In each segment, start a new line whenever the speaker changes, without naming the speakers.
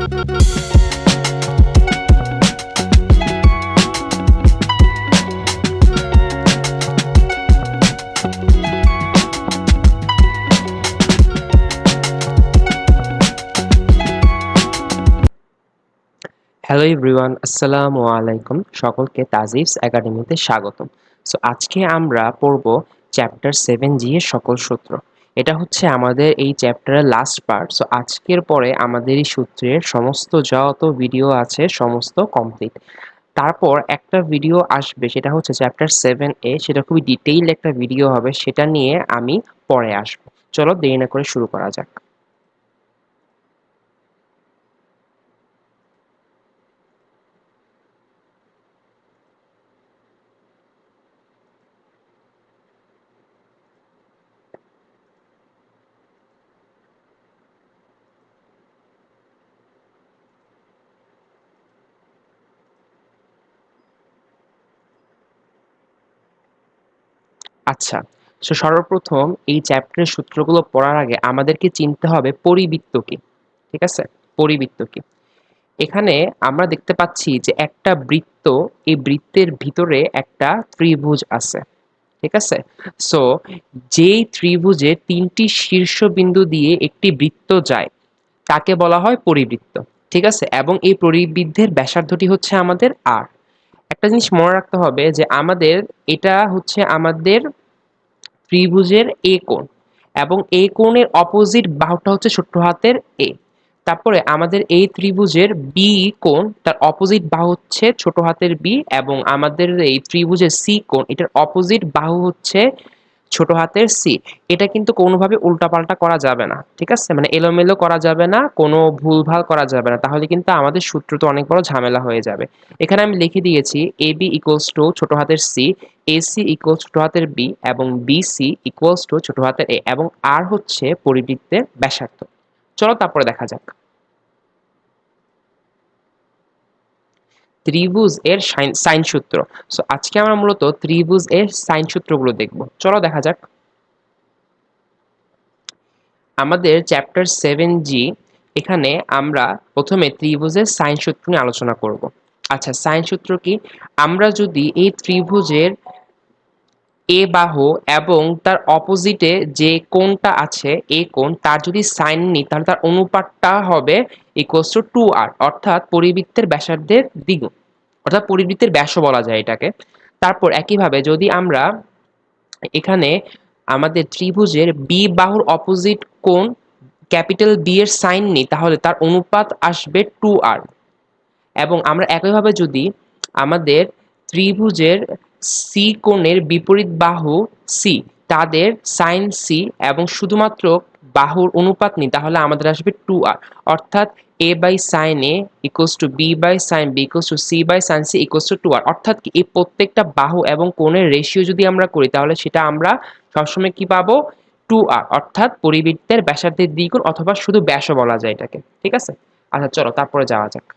Hello everyone, আসসালামু আলাইকুম। সকলকে তাজিভস একাডেমিতে স্বাগতম। সো আজকে আমরা পড়ব চ্যাপ্টার 7G এর সকল সূত্র। এটা হচ্ছে আমাদের এই চ্যাপ্টারের লাস্ট পার্ট। সো আজকের পরে আমাদের এই সূত্রের সমস্ত যত ভিডিও আছে সমস্ত কমপ্লিট। তারপর একটা ভিডিও আসবে, সেটা হচ্ছে চ্যাপ্টার 7A, সেটা খুবই ডিটেইলড একটা ভিডিও হবে, সেটা নিয়ে আমি পরে আসবো। চলো দেরি না করে শুরু করা যাক। আচ্ছা, সো সর্বপ্রথম এই চ্যাপ্টারের সূত্রগুলো পড়ার আগে আমাদেরকে চিনতে হবে পরিবৃত্ত কি। ঠিক আছে, পরিবৃত্ত কি। এখানে আমরা দেখতে পাচ্ছি যে একটা বৃত্ত, এই বৃত্তের ভিতরে একটা ত্রিভুজ আছে। ঠিক আছে, সো যেই ত্রিভুজে তিনটি শীর্ষবিন্দু দিয়ে একটি বৃত্ত যায় তাকে বলা হয় পরিবৃত্ত। ঠিক আছে, এবং এই পরিবৃত্তের ব্যাসার্ধটি হচ্ছে আমাদের আর। একটা জিনিস মনে রাখতে হবে যে আমাদের এটা হচ্ছে আমাদের ত্রিভুজের এ কোণ, এবং এই কোণের অপোজিট বাহুটা হচ্ছে ছোট্ট হাতের এ। তারপরে আমাদের এই ত্রিভুজের বি কোণ, তার অপোজিট বাহু হচ্ছে ছোট হাতের বি, এবং আমাদের এই ত্রিভুজের সি কোণ, এটার অপোজিট বাহু হচ্ছে ছোট হাতের সি। এটা কিন্তু কোনোভাবে উল্টাপাল্টা করা যাবে না। ঠিক আছে, মানে এলোমেলো করা যাবে না, কোনো ভুলভাল করা যাবে না, তাহলে কিন্তু আমাদের সূত্র তো অনেক বড় ঝামেলা হয়ে যাবে। এখানে আমি লিখে দিয়েছি এ বি ইকুয়ালস টু ছোট হাতের সি, এসি ইকুয়ালস ছোট হাতের বি, এবং বিসি ইকুয়ালস টু ছোট হাতের এ, এবং আর হচ্ছে পরিবৃত্তের ব্যাসার্ধ। চলো তারপরে দেখা যাক ত্রিভুজ এর সাইন সূত্র। সো আজকে আমরা মূলত ত্রিভুজ এর সাইন সূত্রগুলো দেখব। চলো দেখা যাক। আমাদের চ্যাপ্টার 7G, এখানে আমরা প্রথমে ত্রিভুজের সাইন সূত্র নিয়ে আলোচনা করব। আচ্ছা, সাইন সূত্র কি? আমরা যদি এই ত্রিভুজের এ বাহু এবং তার অপোজিটে যে কোণটা আছে এ কোণ, তার যদি সাইন নিই তাহলে তার অনুপাতটা হবে ইকুয়ালস টু 2r, অর্থাৎ পরিবৃত্তের ব্যাসার্ধের দ্বিগুণ, অর্থাৎ পরিবৃত্তের ব্যাসও বলা যায় এটাকে। তারপর একইভাবে যদি আমরা এখানে আমাদের ত্রিভুজের বি বাহুর অপোজিট কোণ ক্যাপিটাল বি এর সাইন নিই তাহলে তার অনুপাত আসবে 2r। এবং আমরা একইভাবে যদি আমাদের ত্রিভুজের সি কোণের বিপরীত বাহু সি, তাদের সাইন সি এবং শুধুমাত্র বাহুর অনুপাত নিই তাহলে আমাদের আসবে 2r, অর্থাৎ A by sine A equals to B by sine B equals to C by sine C equals to 2r। অর্থাৎ এই প্রত্যেকটা বাহু এবং কোণের রেশিও যদি আমরা করি তাহলে সেটা আমরা সবসময় কি পাবো? 2r, অর্থাৎ পরিবৃত্তের ব্যাসার্ধের দ্বিগুণ, অথবা শুধু ব্যাসও বলা যায় এটাকে। ঠিক আছে, আচ্ছা চলো তারপরে যাওয়া যাক।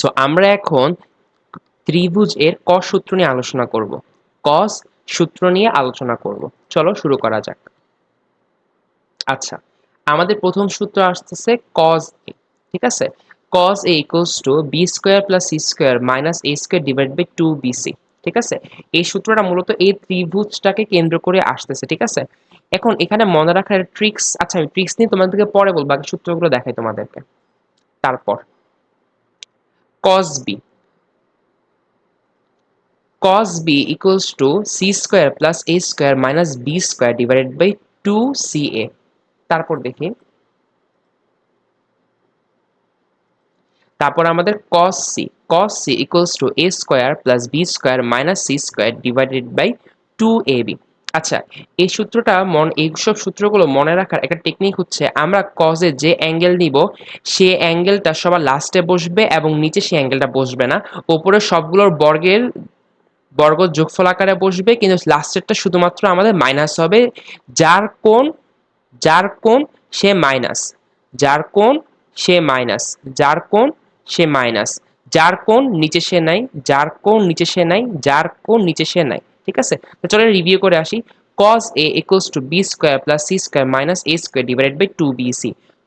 সো আমরা এখন ত্রিভুজ এর কস সূত্র নিয়ে আলোচনা করব। কস সূত্র নিয়ে আলোচনা করব। চলো শুরু করা যাক। আচ্ছা, আমাদের প্রথম সূত্র আসতেছে কস এ। ঠিক আছে, cos A equals to B square plus C square minus A square divide by 2bc। ঠিক আছে, এই সূত্রটা মূলত এই ত্রিভুজটাকে কেন্দ্র করে আসতেছে। ঠিক আছে, এখন এখানে মনে রাখার ট্রিক্স, আচ্ছা আমি ট্রিক্স নিয়ে তোমাদেরকে পরে বলবো, বাকি সূত্রগুলো দেখাই তোমাদেরকে। তারপর cos B, cos b equals to c square plus a square minus b square divided by 2ca। তারপর দেখি, তারপর আমাদের cos c equals to a square plus b square minus c square divided by 2ab। আচ্ছা, এই সূত্রটা এইসব সূত্রগুলো মনে রাখার একটা টেকনিক হচ্ছে আমরা cos এ যে অ্যাঙ্গেল নিব সে অ্যাঙ্গেলটা সবার লাস্টে বসবে এবং নিচে সেই অ্যাঙ্গেলটা বসবে না, উপরে সবগুলোর বর্গের বর্গ যোগফল আকারে বসবে, কিন্তু লাস্টেরটা শুধুমাত্র আমাদের মাইনাস হবে। যার কোণ যার কোণ সে মাইনাস, যার কোণ সে মাইনাস, যার কোণ সে মাইনাস, যার কোণ নিচে সে নাই, যার কোণ নিচে সে নাই, যার কোণ নিচে সে নাই। ঠিক আছে, তো চলো রিভিউ করে আসি। cos a equals to b square plus c square minus a square divided by 2bc,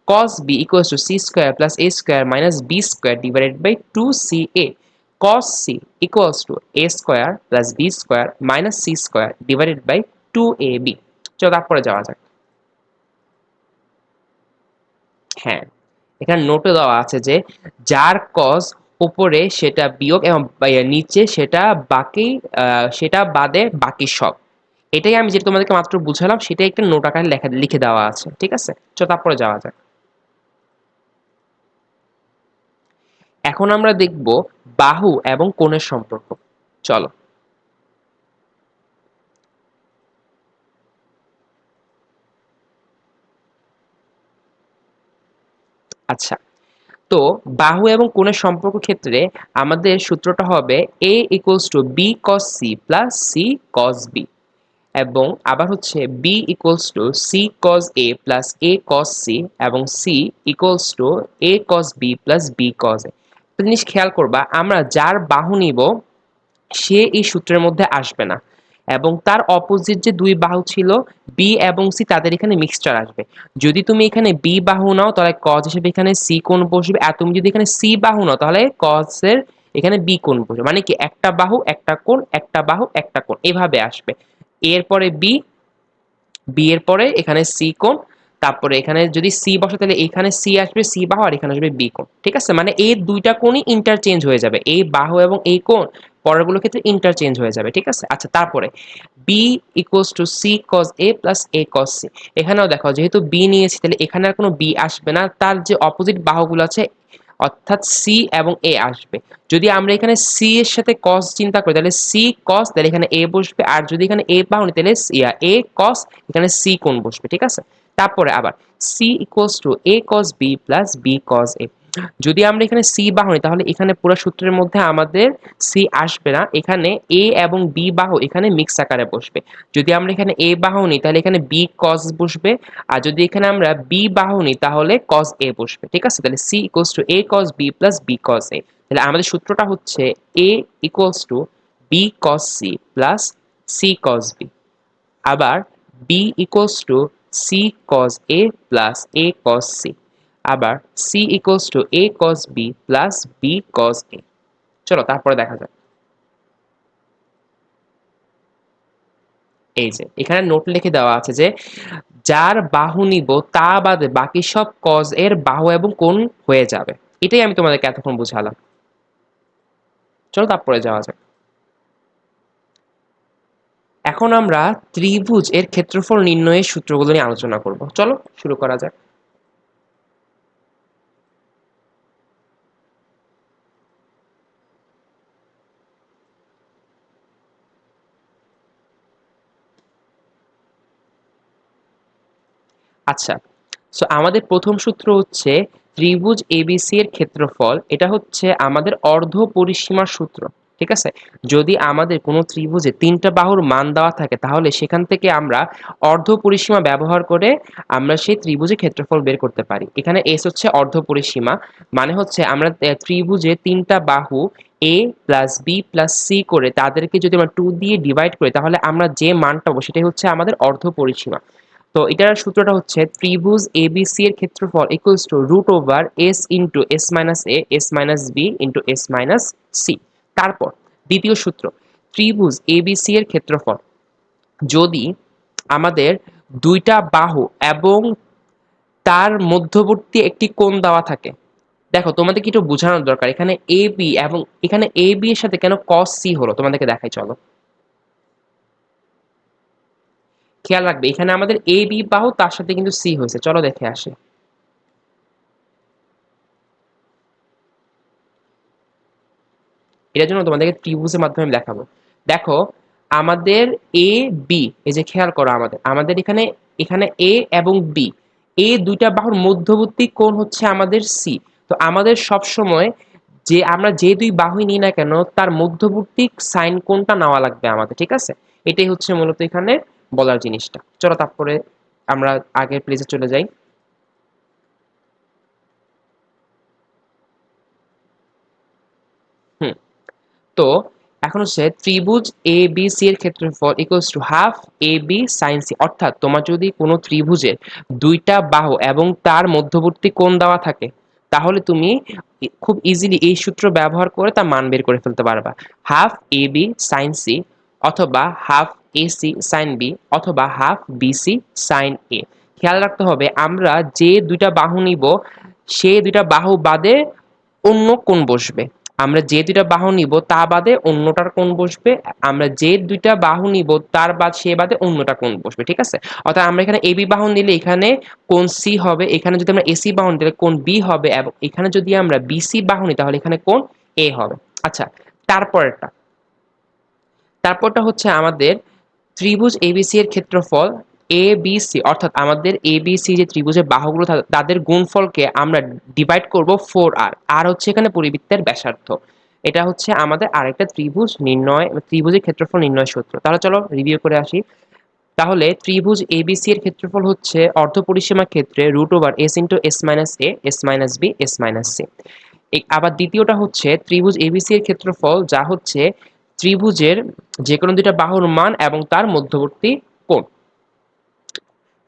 cos b equals to c square plus a square minus b square divided by 2ca, cos c equals to a square plus b square minus c square divided by 2ab। চলো তারপরে যাওয়া যাক। হ্যাঁ, এখানে নোটে দেওয়া আছে যে যার কজ উপরে সেটা বিয়োগ এবং নিচে সেটা বাকি, সেটা বাদে বাকি সব। এটাই আমি যেটা তোমাদেরকে মাত্র বুঝালাম, সেটাই একটা নোট আকারে লিখে দেওয়া আছে। ঠিক আছে, চলো তারপরে যাওয়া যাক। এখন আমরা দেখব বাহু এবং কোণের সম্পর্ক। চলো। আচ্ছা, তো বাহু এবং কোণের সম্পর্ক ক্ষেত্রে আমাদের সূত্রটা হবে a equals to b cos c plus c cos b, এবং আবার হচ্ছে b equals to c cos a plus a cos c, এবং c equals to a cos b plus b cos a। একটা জিনিস খেয়াল করবা, আমরা যার বাহু নিব সে এই সূত্রের মধ্যে আসবে না, এবং তার অপোজিট যে দুই বাহু ছিল বি এবং সি, তাদের এখানে মিক্সচার আসবে। যদি তুমি এখানে বি বাহু নাও তাহলে কজ হিসেবে এখানে সি কোণ বসবে, আর তুমি যদি এখানে সি বাহু নাও তাহলে কজের এখানে বি কোণ বসবে। মানে কি, একটা বাহু একটা কোণ, একটা বাহু একটা কোণ, এভাবে আসবে। এরপরে বি, বি এর পরে এখানে সি কোণ, তারপরে এখানে যদি সি বসে তাহলে এখানে সি আসবে সি বাহু, আর এখানে আসবে বি কোণ। ঠিক আছে, মানে এই দুইটা কোণই ইন্টারচেঞ্জ হয়ে যাবে, এই বাহু এবং এই কোণ পরেরগুলোর ক্ষেত্রে ইন্টারচেঞ্জ হয়ে যাবে। ঠিক আছে, আচ্ছা তারপরে B equals to C cos A plus A cos C. এখানেও দেখো যেহেতু বি নিয়েছি তাহলে এখানে আর কোনো বি আসবে না, তার যে অপোজিট বাহুগুলো আছে অর্থাৎ সি এবং এ আসবে। যদি আমরা এখানে সি এর সাথে কস চিন্তা করি তাহলে সি কস, তাহলে এখানে এ বসবে, আর যদি এখানে এ বাহুনি তাহলে এ কস, এখানে সি কোণ বসবে। ঠিক আছে, তারপরে আবার C equals to A cos B plus B cos A. যদি আমরা এখানে সি বাহুনি তাহলে এখানে পুরো সূত্রের মধ্যে আমাদের সি আসবে না, এখানে এ এবং বি বাহু এখানে মিক্স আকারে বসবে। যদি আমরা এখানে এ বাহু নিই তাহলে এখানে বি কস বসবে, আর যদি এখানে আমরা বি বাহু নিই তাহলে কস এ বসবে। ঠিক আছে, তাহলে C equals to A cos B plus B cos A. তাহলে আমাদের সূত্রটা হচ্ছে A equals to B cos C plus C cos B, আবার B equals to C cos A plus A cos C, আবার C equals to A cos B plus B cos A. চলো তারপরে দেখা যাক। এই যে এখানে নোট লিখে দেওয়া আছে যে যার বাহু নিব তা বাদে বাকি সব কজ এর বাহু এবং কোণ হয়ে যাবে। এটাই আমি তোমাদেরকে এতক্ষণ বুঝালাম। চলো তারপরে যাওয়া যাক। এখন আমরা ত্রিভুজ এর ক্ষেত্রফল নির্ণয়ের সূত্রগুলো নিয়ে আলোচনা করব। চলো শুরু করা যাক। আচ্ছা, সো আমাদের প্রথম সূত্র হচ্ছে ত্রিভুজ এবিসি এর ক্ষেত্রফল, এটা হচ্ছে আমাদের অর্ধ পরিসীমার সূত্র। ঠিক আছে, যদি আমাদের কোনো ত্রিভুজে তিনটা বাহুর মান দেওয়া থাকে তাহলে সেখান থেকে আমরা অর্ধ পরিসীমা ব্যবহার করে আমরা সেই ত্রিভুজের ক্ষেত্রফল বের করতে পারি। এখানে এস হচ্ছে অর্ধ পরিসীমা, মানে হচ্ছে আমরা ত্রিভুজে তিনটা বাহু এ প্লাস বি প্লাস সি করে তাদেরকে যদি আমরা 2 দিয়ে ডিভাইড করি তাহলে আমরা যে মান পাবো সেটাই হচ্ছে আমাদের অর্ধ পরিসীমা। তো এটার সূত্রটা হচ্ছে ত্রিভুজ এবিসি এর ক্ষেত্রফল equals to root over S into S minus A S minus B into S minus C. তারপর দ্বিতীয় সূত্র, ত্রিভুজ এবিসি এর ক্ষেত্রফল যদি আমাদের দুইটা বাহু এবং তার মধ্যবর্তী একটি কোণ দেওয়া থাকে। দেখো তোমাদের কি একটু বোঝানোর দরকার, এখানে এ বি এবং এখানে এ বি এর সাথে কেন কস সি হলো তোমাদেরকে দেখাই চলো। খেয়াল রাখবে এখানে আমাদের এ বি বাহু, তার সাথে কিন্তু সি হয়েছে, চলো দেখে আসি। এটার জন্য তোমাদেরকে ত্রিভুজের মাধ্যমে আমি দেখাবো। দেখো আমাদের এ বি, এই যে খেয়াল করো আমাদের আমাদের এখানে এখানে এ এবং বি, এ দুইটা বাহুর মধ্যবর্তী কোণ হচ্ছে আমাদের সি। তো আমাদের সব সময় যে আমরা যে দুই বাহুই নিই না কেন তার মধ্যবর্তী সাইন কোনটা নেওয়া লাগবে আমাদের, ঠিক আছে? এটাই হচ্ছে মূলত এখানে বলার জিনিসটা। চলো তারপরে আমরা আগের পেজে চলে যাই। হুম, তো এখন হচ্ছে ত্রিভুজ এ বি সি এর ক্ষেত্রফল equals to half A B sine C. অর্থাৎ তোমার যদি কোনো ত্রিভুজের দুইটা বাহু এবং তার মধ্যবর্তী কোণ দেওয়া থাকে, তাহলে তুমি খুব ইজিলি এই সূত্র ব্যবহার করে তার মান বের করে ফেলতে পারবা। Half A B sine C, অথবা half A C sine B, অথবা half B C sine A. খেয়াল রাখতে হবে আমরা যে দুইটা বাহু নিব সে দুইটা বাহু বাদে অন্য কোণ বসবে। আমরা যে দুইটা বাহু নিব তা বাদে অন্যটার কোণ বসবে। আমরা যে দুইটা বাহু নিব তার বাদ সে বাদে অন্যটা কোণ বসবে, ঠিক আছে? অর্থাৎ আমরা এখানে এবি বাহু নিলে এখানে কোণ সি হবে, এখানে যদি আমরা এসি বাহু নিলে কোণ বি হবে, এবং এখানে যদি আমরা বিসি বাহু নিই তাহলে এখানে কোণ এ হবে। আচ্ছা, তারপরটা তারপরটা হচ্ছে আমাদের ত্রিভুজ এবিসি এর ক্ষেত্রফল এ বি সি, অর্থাৎ আমাদের এ বি সি যে ত্রিভুজের বাহুগুলো তাদের গুণফলকে আমরা ডিভাইড করব 4r। আর হচ্ছে এখানে পরিবৃত্তের ব্যাসার্ধ। এটা হচ্ছে আমাদের আরেকটা ত্রিভুজের ক্ষেত্রফল নির্ণয় সূত্র। তাহলে চলো রিভিউ করে আসি। তাহলে ত্রিভুজ এবিসি এর ক্ষেত্রফল হচ্ছে অর্ধপরিসীমার ক্ষেত্রে root over S into S minus A, S minus B, S minus C. আবার দ্বিতীয়টা হচ্ছে ত্রিভুজ এবিসি এর ক্ষেত্রফল, যা হচ্ছে ত্রিভুজের যে কোনো দুইটা বাহুর মান এবং তার মধ্যবর্তী কোণ।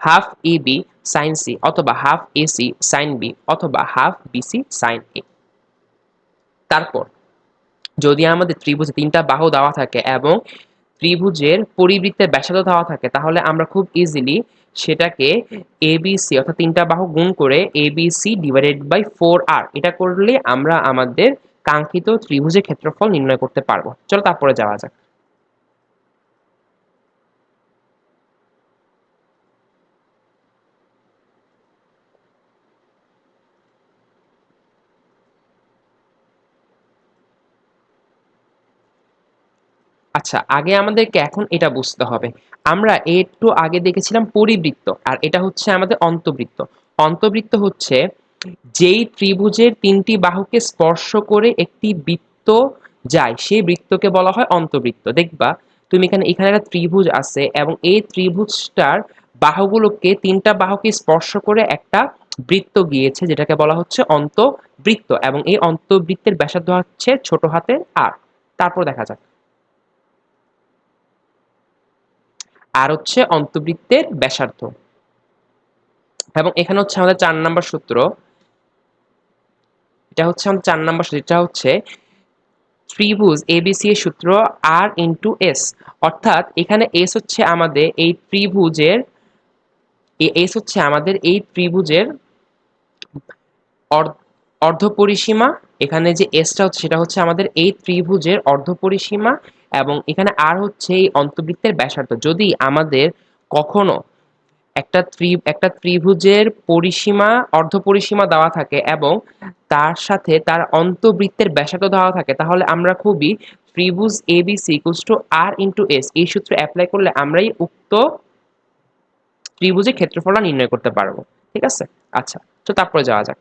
Half A B sine C, অথবা half A C sine B, অথবা হাফ বিসি সাইন এ। তারপর যদি আমাদের ত্রিভুজে তিনটা বাহু দেওয়া থাকে এবং ত্রিভুজের পরিবৃত্তের ব্যাসার্ধ দেওয়া থাকে, তাহলে আমরা খুব ইজিলি সেটাকে এবিসি অর্থাৎ তিনটা বাহু গুণ করে এবিসি ডিভাইডেড বাই 4r, এটা করলে আমরা আমাদের কাঙ্ক্ষিত ত্রিভুজের ক্ষেত্রফল নির্ণয় করতে পারবো। চলো তারপরে যাওয়া যাক। আচ্ছা, আগে আমাদেরকে এখন এটা বুঝতে হবে। আমরা একটু আগে দেখেছিলাম পরিবৃত্ত, আর এটা হচ্ছে আমাদের অন্তবৃত্ত। অন্তবৃত্ত হচ্ছে যেই ত্রিভুজের তিনটি বাহুকে স্পর্শ করে একটি বৃত্ত যায় সেই বৃত্তকে বলা হয় অন্তবৃত্ত। দেখবা তুমি এখানে এখানে একটা ত্রিভুজ আছে এবং এই ত্রিভুজটার বাহুগুলোকে তিনটা বাহুকে স্পর্শ করে একটা বৃত্ত গিয়েছে, যেটাকে বলা হচ্ছে অন্তবৃত্ত, এবং এই অন্তবৃত্তের ব্যাসার্ধ হচ্ছে ছোট হাতের আর। তারপর দেখা যাক। আর হচ্ছে অন্তবৃত্তের ব্যাসার্ধ, এবং এখানে হচ্ছে আমাদের 4 নম্বর সূত্র। এটা হচ্ছে আমাদের 4 নম্বর সূত্র, এটা হচ্ছে ত্রিভুজ এবিসি এর সূত্র আর ইন্টু এস। অর্থাৎ এখানে এস হচ্ছে আমাদের এই ত্রিভুজের অর্ধপরিসীমা। এখানে যে এসটা হচ্ছে সেটা হচ্ছে আমাদের এই ত্রিভুজের অর্ধপরিসীমা, এবং এখানে আর হচ্ছে এই অন্তবৃত্তের ব্যাসার্ধ। যদি আমাদের কখনো একটা ত্রিভুজের পরিসীমা অর্ধপরিসীমা দেওয়া থাকে এবং তার সাথে তার অন্তবৃত্তের ব্যাসার্ধ দেওয়া থাকে, তাহলে আমরা খুবই ত্রিভুজ ABC equals to R into S এই সূত্র অ্যাপ্লাই করলে আমরাই উক্ত ত্রিভুজের ক্ষেত্রফলটা নির্ণয় করতে পারবো, ঠিক আছে? আচ্ছা, তো তারপরে যাওয়া যাক।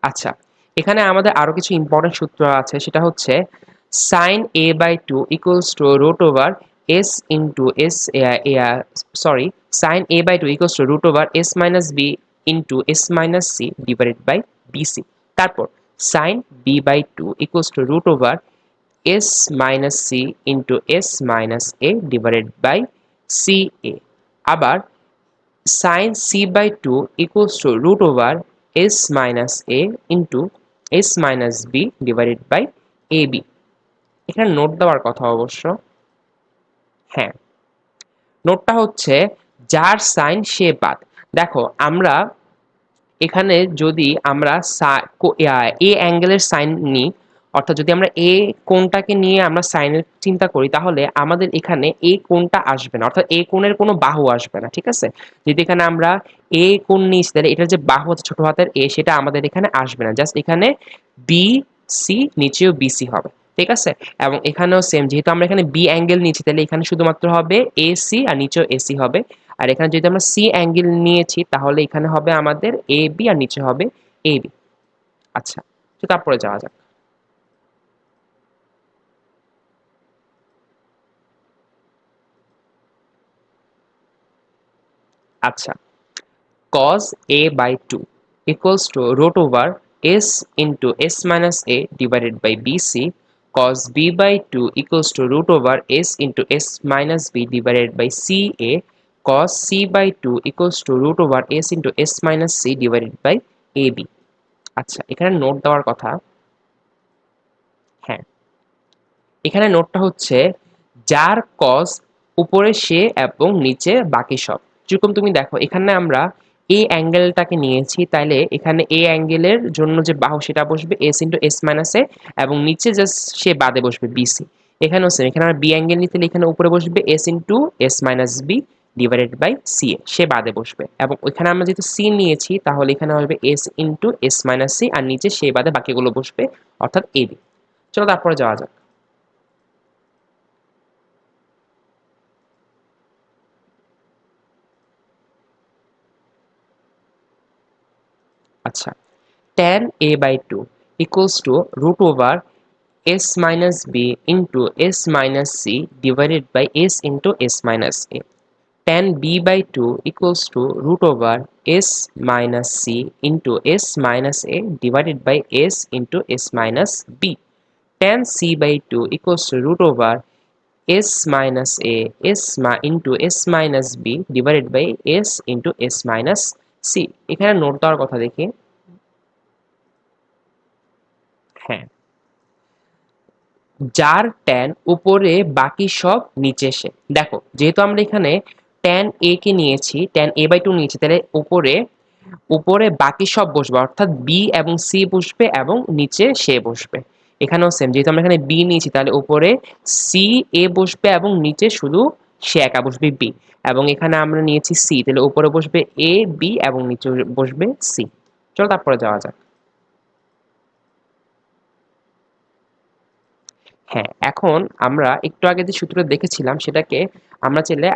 আচ্ছা, এখানে আমাদের আরো কিছু ইম্পর্টেন্ট সূত্র আছে, সেটা হচ্ছে sine A by two equals to root over S into S, sorry, sine A by two equals to root over S minus B into S minus C divided by BC. তারপর sine B by two equals to root over S minus C into S minus A divided by C A. আবার sin c by 2 equals to root over s minus a into s minus b divided by ab। এখানে note দেওয়ার কথা অবশ্য। হ্যাঁ, নোটটা হচ্ছে যার sign সে বাদ। দেখো আমরা এখানে যদি আমরা এ অ্যাঙ্গেলের সাইন নিই, অর্থাৎ যদি আমরা এ কোণটাকে নিয়ে আমরা সাইনের চিন্তা করি, তাহলে আমাদের এখানে এ কোণটা আসবে না, অর্থাৎ এ কোণের কোনো বাহু আসবে না, ঠিক আছে? যদি এখানে আমরা এ কোণ নিই তাহলে এটার যে বাহু আছে ছোট হাতের এ, সেটা আমাদের এখানে আসবে না। জাস্ট এখানে বি সি, নিচেও বিসি হবে। ঠিক আছে। এবং এখানেও সেম, যেহেতু আমরা এখানে বি অ্যাঙ্গেল নিয়েছি তাহলে এখানে শুধুমাত্র হবে এসি আর নিচেও এসি হবে। আর এখানে যদি আমরা সি অ্যাঙ্গেল নিয়েছি তাহলে এখানে হবে আমাদের এ বি আর নিচে হবে এ বি। আচ্ছা, তো তারপরে যাওয়া যাক। আচ্ছা, cos a by 2 equals to root over s into s minus a divided by bc. Cos b by 2 equals to root over s into s minus b divided by ca. Cos c by 2 equals to root over s into s minus c divided by ab. আচ্ছা, এখানে note দেওয়ার কথা। হ্যাঁ, এখানে নোটটা হচ্ছে যার cause উপরে সে এবং নিচে বাকি সব। যেরকম তুমি দেখো এখানে আমরা এ অ্যাঙ্গেলটাকে নিয়েছি, তাইলে এখানে এ অ্যাঙ্গেলের জন্য যে বাহু সেটা বসবে এস ইন্টু এস মাইনাস এ, এবং নিচে জাস্ট সে বাদে বসবে বিসি। এখানেও সেম, এখানে আমরা বি অ্যাঙ্গেল নিতে এখানে উপরে বসবে S into S minus B divided by C A, সে বাদে বসবে। এবং ওইখানে আমরা যেহেতু সি নিয়েছি তাহলে এখানে হবে S into S minus C, আর নিচে সে বাদে বাকিগুলো বসবে, অর্থাৎ এ বি। চলো তারপরে যাওয়া যাক। আচ্ছা, tan a by 2 equals to root over s minus b into s minus c divided by s into s minus a. Tan b by 2 equals to root over s minus c into s minus a divided by s into s minus b. Tan c by 2 equals to root over s minus a into s minus b divided by s into s minus c. এখানে note দেওয়ার কথা দেখি। হ্যাঁ, যার tan উপরে বাকি সব নিচে সে। দেখো যেহেতু আমরা এখানে ট্যান এ কে নিয়েছি, ট্যান এ বাই টু নিয়েছি, তাহলে উপরে উপরে বাকি সব বসবে, অর্থাৎ বি এবং সি বসবে এবং নিচে সে বসবে। এখানেও সেম, যেহেতু আমরা এখানে বি নিয়েছি তাহলে উপরে সি এ বসবে এবং নিচে শুধু সে একা বসবে বি। এবং এখানে আমরা নিয়েছি সি, তাহলে উপরে বসবে এ বি এবং নিচে বসবে সি। চলো তারপরে যাওয়া যাক। হ্যাঁ, এখন আমরা একটু আগে যে সূত্রটা দেখেছিলাম সেটাকে আমরা চাইলে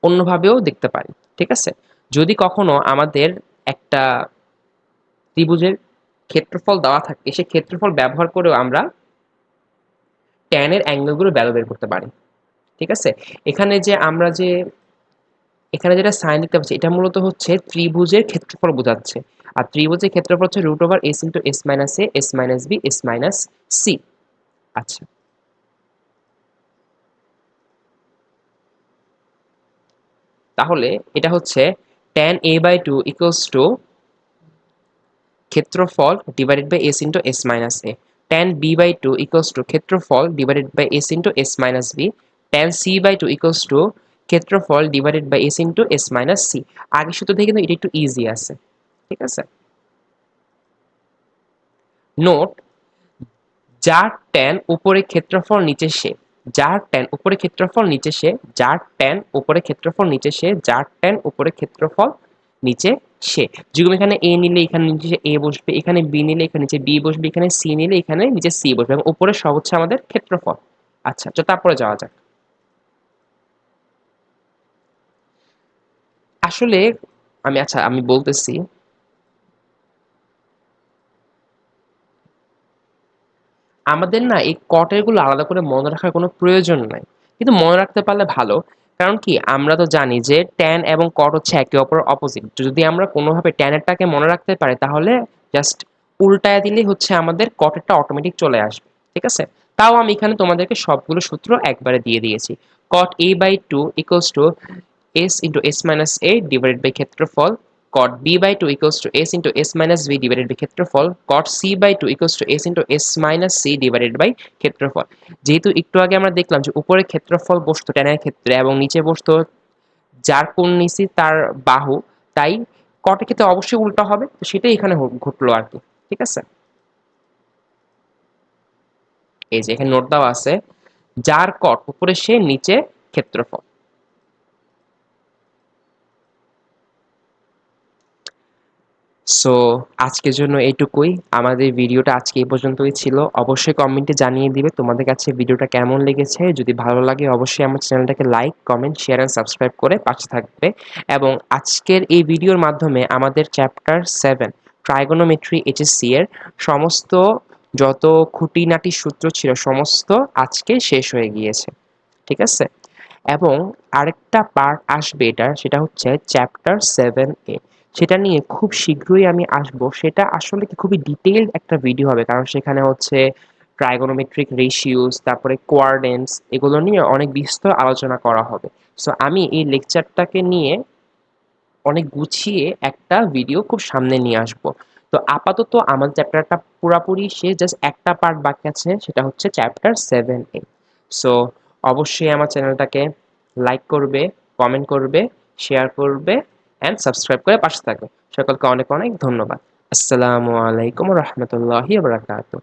অন্যভাবেও দেখতে পারি। ঠিক আছে, যদি কখনো আমাদের একটা ত্রিভুজের ক্ষেত্রফল দেওয়া থাকে, সেই ক্ষেত্রফল ব্যবহার করেও আমরা ট্যান এর অ্যাঙ্গেলগুলো ভ্যালু বের করতে পারি। ঠিক আছে, এখানে যে আমরা যে এখানে যেটা সাইন দেখতে পাচ্ছি এটা মূলত হচ্ছে ত্রিভুজের ক্ষেত্রফল বোঝাচ্ছে। আর ত্রিভুজের ক্ষেত্রফল হচ্ছে root over S into S minus A S minus B S minus C. আচ্ছা, তাহলে এটা হচ্ছে tan a by 2 equals to ক্ষেত্রফল divided by s into s minus a. tan b by 2 equals to ক্ষেত্রফল divided by s into s minus b. tan c by 2 equals to ক্ষেত্রফল divided by s into s minus c. আগের সূত্র থেকে কিন্তু এটা একটু easy আছে। ঠিক আছে, নোট, যার tan উপরে ক্ষেত্রফল নিচে সে, যার tan উপরে ক্ষেত্রফল নিচে সে, যার tan উপরে ক্ষেত্রফল নিচে সে, যার tan উপরে ক্ষেত্রফল নিচে সে। যেরকম এখানে এ নিলে এখানে নিচে এ বসবে, এখানে বি নিলে এখানে নিচে বি বসবে, এখানে সি নিলে এখানে নিচে সি বসবে, এবং উপরে সব হচ্ছে আমাদের ক্ষেত্রফল। আচ্ছা, তো তারপরে যাওয়া যাক। আসলে আমি বলতেছি, আমাদের না এই কটের গুলো আলাদা করে মনে রাখার কোনো প্রয়োজন নাই, কিন্তু মনে রাখতে পারলে ভালো। কারণ কি, আমরা তো জানি যে ট্যান এবং কট হচ্ছে একে অপরের অপোজিট। যদি আমরা কোনোভাবে ট্যানেরটাকে মনে রাখতে পারি তাহলে জাস্ট উল্টায় দিলেই হচ্ছে আমাদের কটেরটা অটোমেটিক চলে আসবে। ঠিক আছে, তাও আমি এখানে তোমাদেরকে সবগুলো সূত্র একবারে দিয়ে দিয়েছি। cot a by 2 equals to s into s minus a divided by ক্ষেত্রফল, cot b by 2 equals to s into s minus b divided by ক্ষেত্রফল, cot c by 2 equals to s into s minus c divided by ক্ষেত্রফল। যেহেতু একটু আগে আমরা দেখলাম যে উপরে ক্ষেত্রফল বসতো ট্যানের ক্ষেত্রে এবং নিচে বসতো যার কোণ নিছি তার বাহু, তাই কটের ক্ষেত্রে অবশ্যই উল্টা হবে, তো সেটাই এখানে ঘটলো আর কি। ঠিক আছে, এই যে এখানে নোট দেওয়া আছে, যার কট উপরে সে নিচে ক্ষেত্রফল। সো আজকের জন্য এইটুকুই। আমাদের ভিডিওটা আজকে এই পর্যন্তই ছিল। অবশ্যই কমেন্টে জানিয়ে দিবে তোমাদের কাছে ভিডিওটা কেমন লেগেছে। যদি ভালো লাগে অবশ্যই আমার চ্যানেলটাকে like, comment, share and subscribe করে পাশে থাকবে। এবং আজকের এই ভিডিওর মাধ্যমে আমাদের চ্যাপ্টার 7 ট্রাইগোনোমেট্রি এইচএসসি এর সমস্ত যত খুঁটিনাটি সূত্র ছিল সমস্ত আজকে শেষ হয়ে গিয়েছে। ঠিক আছে? এবং আরেকটা পার্ট আসবে এটার, সেটা হচ্ছে চ্যাপ্টার 7A। সেটা নিয়ে খুব শীঘ্রই আমি আসবো। সেটা আসলে কি খুবই ডিটেইলড একটা ভিডিও হবে, কারণ সেখানে হচ্ছে ট্রাইগোনোমেট্রিক রেশিওস, তারপরে কোয়ার্ডেন্টস, এগুলো নিয়ে অনেক বিস্তর আলোচনা করা হবে। সো আমি এই লেকচারটাকে নিয়ে অনেক গুছিয়ে একটা ভিডিও খুব সামনে নিয়ে আসবো। তো আপাতত আমার চ্যাপ্টারটা পুরাপুরি শেষ, জাস্ট একটা পার্ট বাকি আছে, সেটা হচ্ছে চ্যাপ্টার 7A। সো অবশ্যই আমার চ্যানেলটাকে লাইক করবে, কমেন্ট করবে, শেয়ার করবে অ্যান্ড সাবস্ক্রাইব করে পাশে থাকবে। সকলকে অনেক অনেক ধন্যবাদ। আসসালামু আলাইকুম রহমতুল্লাহি বারাকাতুহু।